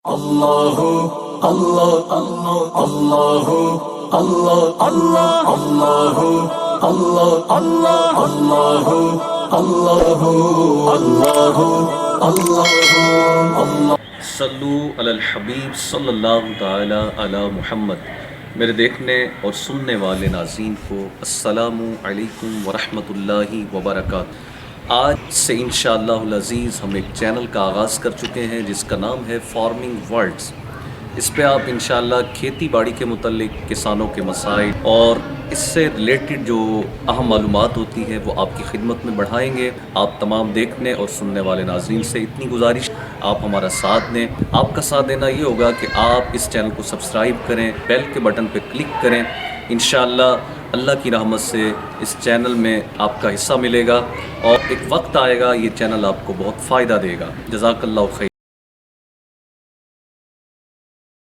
اللہ اللہ اللہ اللہ اللہ اللہ اللہ اللہ اللہ اللہ اللہ اللہ اللہ صلو علی الحبیب صلی اللہ تعالی علی محمد۔ میرے دیکھنے اور سننے والے ناظرین کو السلام علیکم ورحمۃ اللہ وبرکاتہ۔ آج سے انشاءاللہ العزیز ہم ایک چینل کا آغاز کر چکے ہیں جس کا نام ہے فارمنگ ورلڈز۔ اس پہ آپ انشاءاللہ کھیتی باڑی کے متعلق کسانوں کے مسائل اور اس سے ریلیٹڈ جو اہم معلومات ہوتی ہیں وہ آپ کی خدمت میں بڑھائیں گے۔ آپ تمام دیکھنے اور سننے والے ناظرین سے اتنی گزارش، آپ ہمارا ساتھ دیں۔ آپ کا ساتھ دینا یہ ہوگا کہ آپ اس چینل کو سبسکرائب کریں، بیل کے بٹن پہ کلک کریں۔ انشاءاللہ اللہ کی رحمت سے اس چینل میں آپ کا حصہ ملے گا اور ایک وقت آئے گا یہ چینل آپ کو بہت فائدہ دے گا۔ جزاک اللہ خیر۔